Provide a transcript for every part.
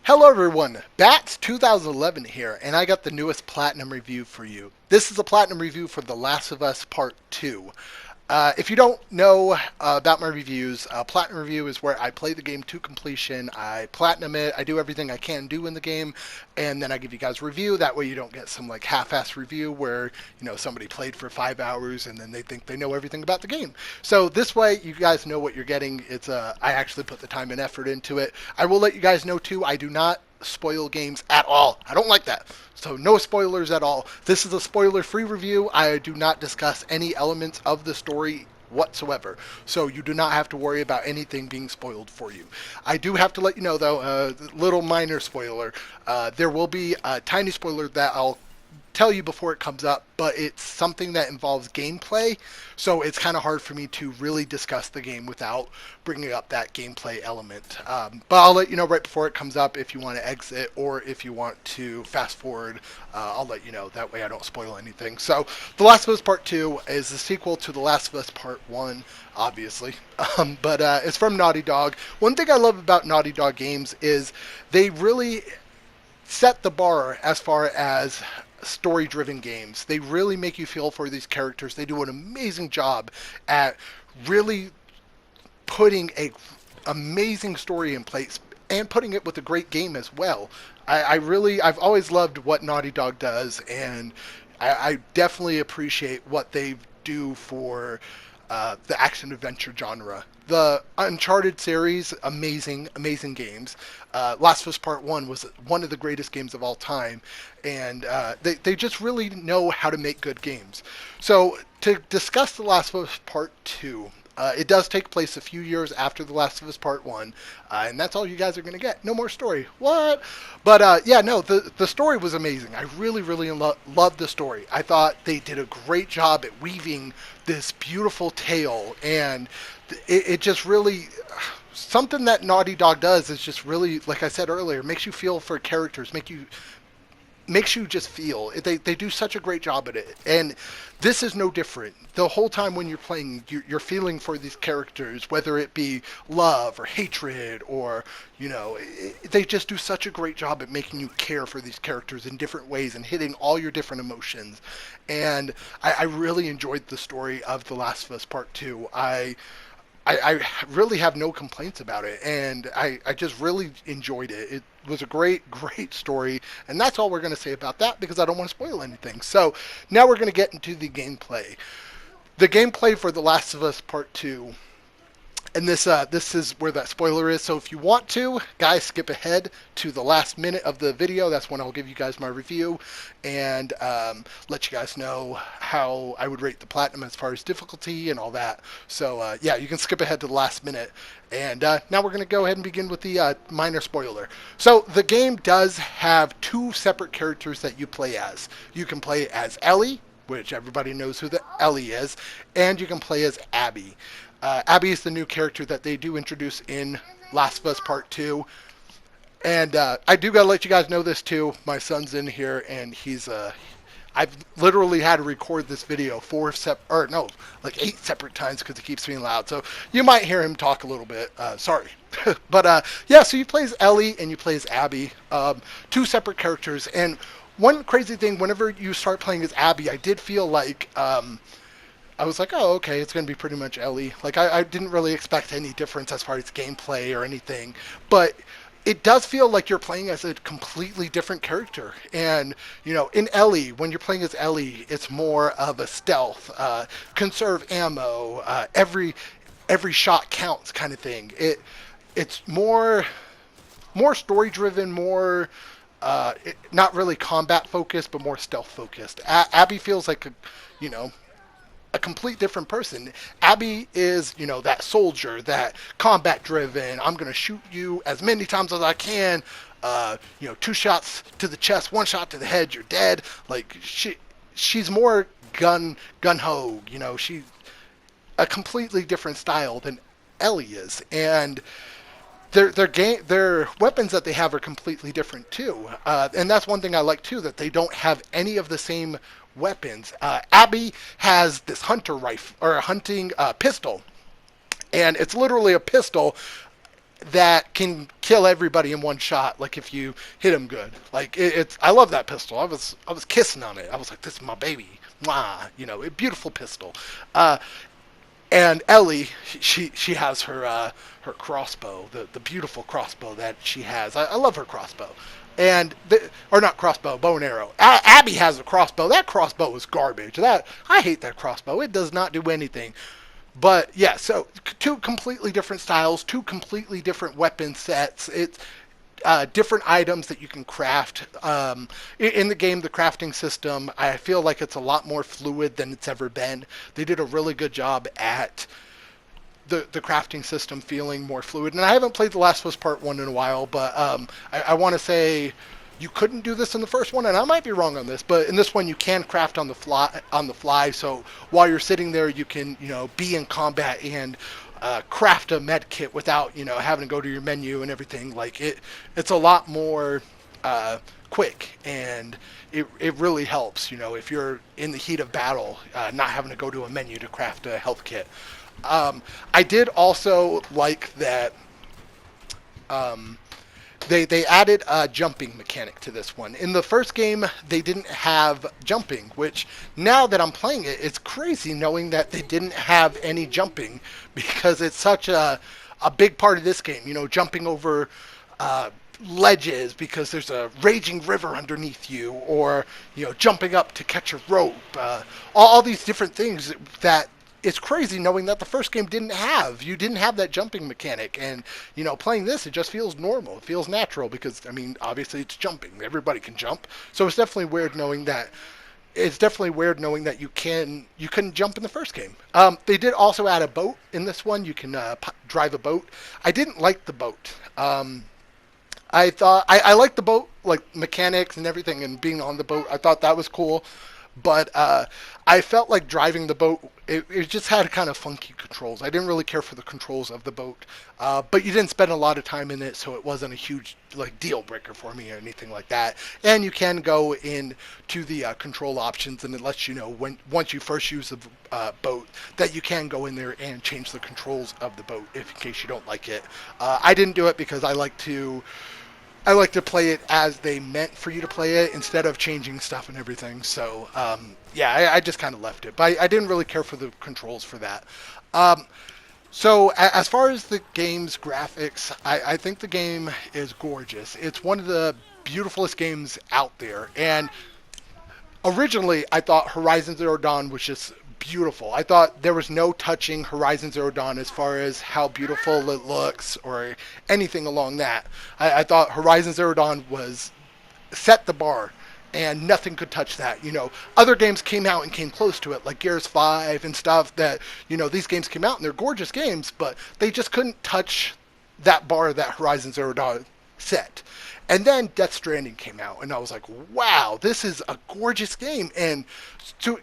Hello everyone, Bats 2011 here, and I got the newest Platinum review for you. This is a Platinum review for The Last of Us Part 2. If you don't know about my reviews, Platinum Review is where I play the game to completion, I Platinum it, I do everything I can do in the game, and then I give you guys a review. That way you don't get some like half-ass review where, somebody played for 5 hours and then they think they know everything about the game. So this way you guys know what you're getting. I actually put the time and effort into it. I will let you guys know too, I do not spoil games at all. I don't like that. So no spoilers at all. This is a spoiler-free review. I do not discuss any elements of the story whatsoever. So you do not have to worry about anything being spoiled for you. I do have to let you know though, a little minor spoiler. There will be a tiny spoiler that I'll tell you before it comes up, but it's something that involves gameplay, so it's kind of hard for me to really discuss the game without bringing up that gameplay element. But I'll let you know right before it comes up if you want to exit or if you want to fast forward. I'll let you know. That way I don't spoil anything. So The Last of Us Part 2 is the sequel to The Last of Us Part 1, obviously. But it's from Naughty Dog. One thing I love about Naughty Dog games is they really set the bar as far as story-driven games. They really make you feel for these characters. They do an amazing job at really putting a amazing story in place and putting it with a great game as well. I've always loved what Naughty Dog does, and I definitely appreciate what they do for the action adventure genre. The Uncharted series, amazing, amazing games. Last of Us Part 1 was one of the greatest games of all time, and they just really know how to make good games. So, to discuss The Last of Us Part 2, it does take place a few years after The Last of Us Part 1, and that's all you guys are going to get. No more story. What? But yeah, no, the story was amazing. I really, really loved the story. I thought they did a great job at weaving this beautiful tale, and it just really something that Naughty Dog does is just really, like I said earlier, makes you feel for characters, makes you just feel. They do such a great job at it, and this is no different. The whole time when you're playing, you're feeling for these characters, whether it be love or hatred or they just do such a great job at making you care for these characters in different ways and hitting all your different emotions. And I really enjoyed the story of The Last of Us Part 2. I really have no complaints about it, and I just really enjoyed it. It was a great, great story, and that's all we're going to say about that because I don't want to spoil anything. So now we're going to get into the gameplay. The gameplay for The Last of Us Part 2, and this is where that spoiler is. So if you want to, guys, skip ahead to the last minute of the video. That's when I'll give you guys my review and let you guys know how I would rate the Platinum as far as difficulty and all that. So yeah, you can skip ahead to the last minute. And now we're going to go ahead and begin with the minor spoiler. So the game does have two separate characters that you play as. You can play as Ellie, which everybody knows who the Ellie is, and you can play as Abby. Abby is the new character that they do introduce in Last of Us Part 2. And I do got to let you guys know this too. My son's in here, and I've literally had to record this video 8 separate times because it keeps being loud. So you might hear him talk a little bit. Sorry. But yeah, so you play as Ellie and you play as Abby. Two separate characters. And one crazy thing, whenever you start playing as Abby, I did feel like I was like, oh, okay, it's going to be pretty much Ellie. Like, I didn't really expect any difference as far as gameplay or anything. But it does feel like you're playing as a completely different character. And, in Ellie, when you're playing as Ellie, it's more of a stealth, conserve ammo, every shot counts kind of thing. It's more story-driven, more... not really combat focused, but more stealth focused. Abby feels like a complete different person. Abby is, that soldier, that combat driven. I'm going to shoot you as many times as I can. 2 shots to the chest, 1 shot to the head, you're dead. Like she's more gun ho. She's a completely different style than Ellie is, and their weapons that they have are completely different too. And that's one thing I like too, that they don't have any of the same weapons. Abby has this hunter rifle or a hunting pistol, and it's literally a pistol that can kill everybody in one shot. Like if you hit him good, like it's. I love that pistol. I was kissing on it. I was like, this is my baby. Mwah. A beautiful pistol. Uh, and Ellie, she has her crossbow, the beautiful crossbow that she has. I love her crossbow, or not crossbow, bow and arrow. Abby has a crossbow. That crossbow is garbage. I hate that crossbow. It does not do anything. But yeah, so two completely different styles, two completely different weapon sets. It's different items that you can craft. In the game, the crafting system, I feel like it's a lot more fluid than it's ever been. They did a really good job at the crafting system feeling more fluid. And I haven't played The Last of Us Part 1 in a while, but I want to say you couldn't do this in the first one, and I might be wrong on this, but in this one you can craft on the fly. So while you're sitting there, you can be in combat and craft a med kit without having to go to your menu and everything. Like it's a lot more quick, and it really helps. If you're in the heat of battle, not having to go to a menu to craft a health kit. I did also like that. They added a jumping mechanic to this one. In the first game, they didn't have jumping, which now that I'm playing it, it's crazy knowing that they didn't have any jumping because it's such a big part of this game. Jumping over ledges because there's a raging river underneath you, or jumping up to catch a rope. All these different things that it's crazy knowing that the first game didn't have. You didn't have that jumping mechanic, and playing this, it just feels normal. It feels natural because obviously it's jumping. Everybody can jump, so it's definitely weird knowing that. It's definitely weird knowing that you couldn't jump in the first game. They did also add a boat in this one. You can drive a boat. I didn't like the boat. I thought I liked the boat, like mechanics and everything, and being on the boat. I thought that was cool. But I felt like driving the boat, it just had kind of funky controls. I didn't really care for the controls of the boat. But you didn't spend a lot of time in it, so it wasn't a huge deal breaker for me or anything like that. And you can go in to the control options, and it lets you know once you first use the boat that you can go in there and change the controls of the boat in case you don't like it. I didn't do it because I like to play it as they meant for you to play it instead of changing stuff and everything. So, I just kind of left it. But I didn't really care for the controls for that. So, as far as the game's graphics, I think the game is gorgeous. It's one of the beautifulest games out there. And originally, I thought Horizon Zero Dawn was just beautiful. I thought there was no touching Horizon Zero Dawn as far as how beautiful it looks or anything along that. I thought Horizon Zero Dawn was set the bar and nothing could touch that. Other games came out and came close to it, like Gears 5 and stuff that, these games came out and they're gorgeous games, but they just couldn't touch that bar that Horizon Zero Dawn set. And then Death Stranding came out, and I was like, wow, this is a gorgeous game. And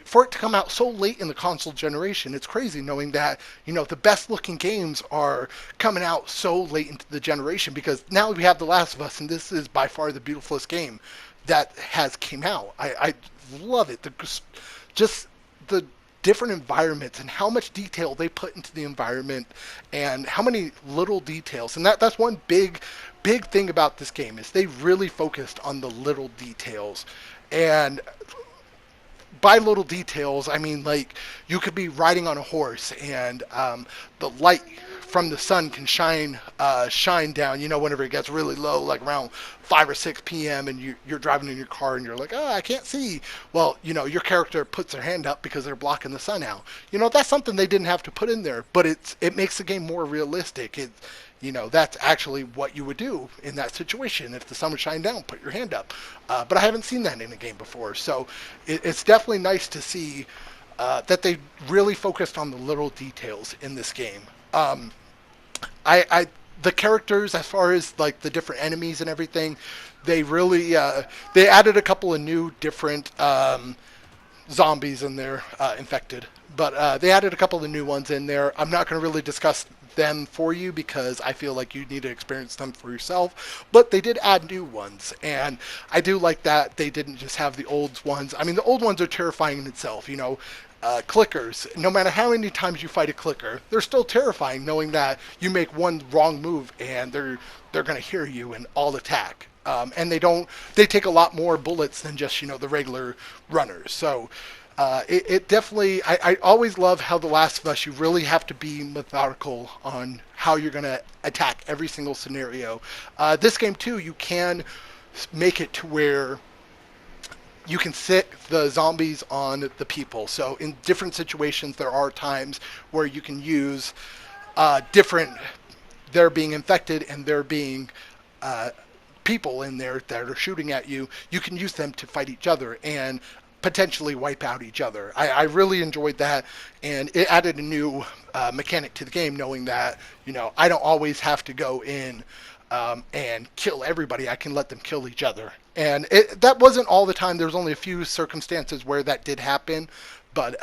for it to come out so late in the console generation, it's crazy knowing that, the best looking games are coming out so late into the generation, because now we have The Last of Us, and this is by far the beautifulest game that has came out. I love it. Just the different environments and how much detail they put into the environment and how many little details. And that's one big thing about this game is they really focused on the little details. And by little details, I mean you could be riding on a horse and the light from the sun can shine down, whenever it gets really low, like around 5 or 6 p.m. and you're driving in your car and you're like, oh, I can't see. Well, your character puts their hand up because they're blocking the sun out. That's something they didn't have to put in there, but it makes the game more realistic. That's actually what you would do in that situation. If the sun would shine down, put your hand up. But I haven't seen that in a game before. So it's definitely nice to see that they really focused on the little details in this game. The characters, as far as the different enemies and everything, they really they added a couple of new different zombies in there, infected. But they added a couple of new ones in there. I'm not going to really discuss them for you because I feel like you need to experience them for yourself. But they did add new ones, and I do like that they didn't just have the old ones. I mean, the old ones are terrifying in itself, you know. Clickers, no matter how many times you fight a clicker, they're still terrifying knowing that you make one wrong move and they're going to hear you and all attack. And they take a lot more bullets than just, you know, the regular runners. So it definitely, I always love how The Last of Us, you really have to be methodical on how you're going to attack every single scenario. This game, too, you can make it to where you can sit the zombies on the people. So in different situations, there are times where you can use different, they're being infected and they're being people in there that are shooting at you. You can use them to fight each other and potentially wipe out each other. I really enjoyed that, and it added a new mechanic to the game, knowing that, you know, I don't always have to go in and kill everybody. I can let them kill each other. And that wasn't all the time. There was only a few circumstances where that did happen, but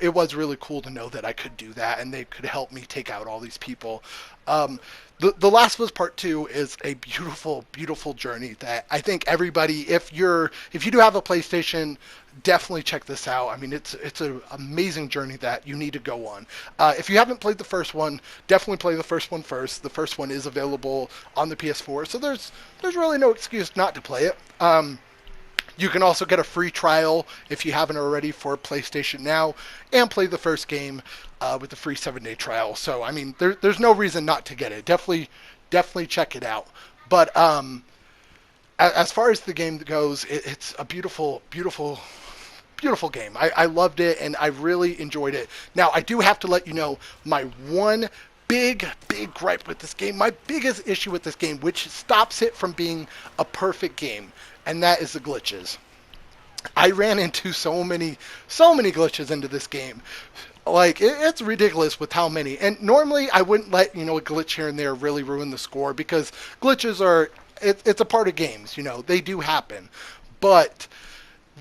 it was really cool to know that I could do that, and they could help me take out all these people. The Last of Us Part 2 is a beautiful, beautiful journey that I think everybody, if you do have a PlayStation, definitely check this out. I mean, it's an amazing journey that you need to go on. If you haven't played the first one, definitely play the first one first. The first one is available on the PS4, so there's really no excuse not to play it. You can also get a free trial if you haven't already for PlayStation Now, and play the first game with the free 7-day trial. So, I mean, there's no reason not to get it. Definitely check it out. But as far as the game goes, it's a beautiful, beautiful, beautiful game. I loved it, and I really enjoyed it. Now, I do have to let you know my one big gripe with this game, my biggest issue with this game, which stops it from being a perfect game, and that is the glitches. I ran into so many glitches into this game. Like, it's ridiculous with how many. And normally I wouldn't let, you know, a glitch here and there really ruin the score, because glitches are, it's a part of games, you know, they do happen. But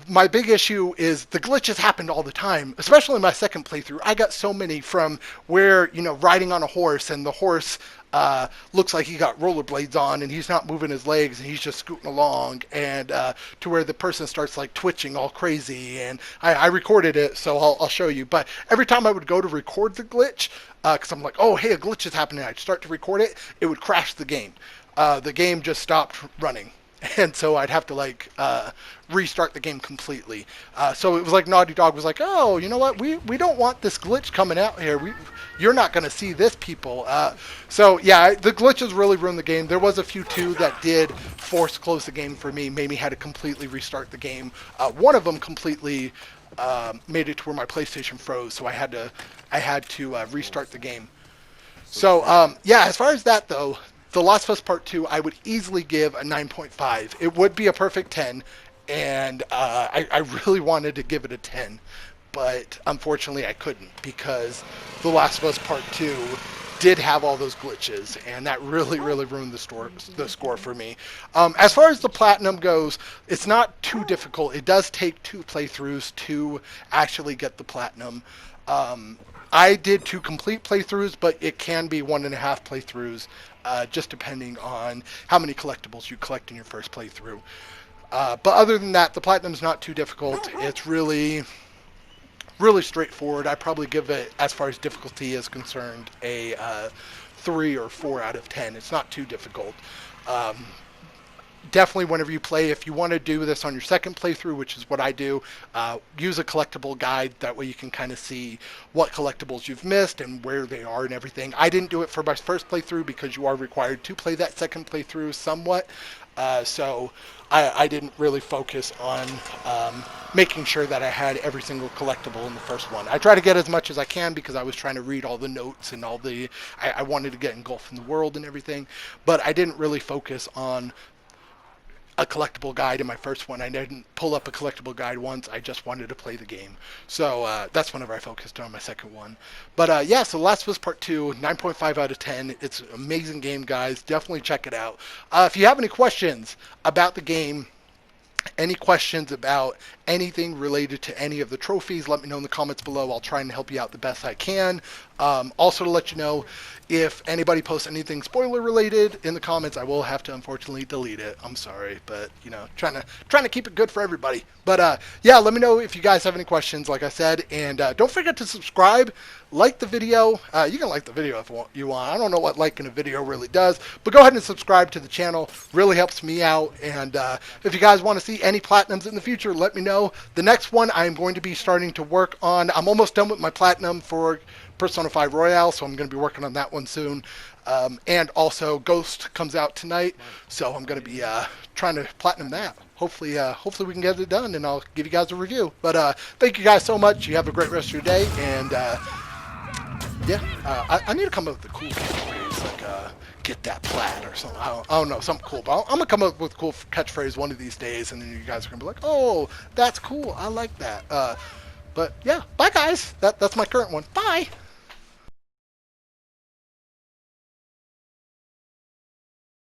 my big issue is the glitches happened all the time, especially in my second playthrough. I got so many from where, you know, riding on a horse and the horse looks like he got rollerblades on and he's not moving his legs and he's just scooting along, and to where the person starts like twitching all crazy. And I recorded it, so I'll show you. But every time I would go to record the glitch, because I'm like, oh, hey, a glitch is happening, I'd start to record it, it would crash the game. The game just stopped running. And so I'd have to like restart the game completely. So it was like Naughty Dog was like, oh, you know what? We don't want this glitch coming out here. You're not going to see this, people. So yeah, the glitches really ruined the game. There was a few too that did force close the game for me, made me had to completely restart the game. One of them completely made it to where my PlayStation froze, so I had to restart the game. So yeah, as far as that though, The Last of Us Part 2, I would easily give a 9.5. It would be a perfect 10, and I really wanted to give it a 10, but unfortunately I couldn't, because The Last of Us Part 2 did have all those glitches, and that really ruined the score for me. As far as the platinum goes, it's not too difficult. It does take 2 playthroughs to actually get the platinum. I did 2 complete playthroughs, but it can be 1.5 playthroughs, just depending on how many collectibles you collect in your first playthrough. But other than that, the platinum is not too difficult. It's really straightforward. I probably give it, as far as difficulty is concerned, a 3 or 4 out of 10. It's not too difficult. Definitely whenever you play, if you want to do this on your second playthrough, which is what I do, use a collectible guide. That way you can kind of see what collectibles you've missed and where they are and everything. I didn't do it for my first playthrough because you are required to play that second playthrough somewhat. So I didn't really focus on making sure that I had every single collectible in the first one. I try to get as much as I can because I was trying to read all the notes and I wanted to get engulfed in the world and everything, but I didn't really focus on a collectible guide in my first one. I didn't pull up a collectible guide once. I just wanted to play the game. So that's whenever I focused on my second one. But yeah, so Last of Us Part 2, 9.5 out of 10. It's an amazing game, guys. Definitely check it out. If you have any questions about the game any questions about anything related to any of the trophies, let me know in the comments below. I'll try and help you out the best I can. Also to let you know, if anybody posts anything spoiler related in the comments, I will have to unfortunately delete it. I'm sorry, but you know, trying to keep it good for everybody. But yeah, let me know if you guys have any questions, like I said, and don't forget to subscribe, like the video. You can like the video if you want. I don't know what liking a video really does, but go ahead and subscribe to the channel. Really helps me out. And if you guys want to see any platinums in the future, let me know. The next one I'm going to be starting to work on. I'm almost done with my platinum for Persona 5 Royale, so I'm going to be working on that one soon. And also Ghost comes out tonight, so I'm going to be trying to platinum that. Hopefully we can get it done, and I'll give you guys a review. But thank you guys so much. You have a great rest of your day, and yeah, I need to come up with a cool catchphrase, like get that plat or something. I don't know, something cool. But I'm going to come up with a cool catchphrase one of these days, and then you guys are going to be like, oh, that's cool. I like that. But yeah, bye guys. That's my current one. Bye.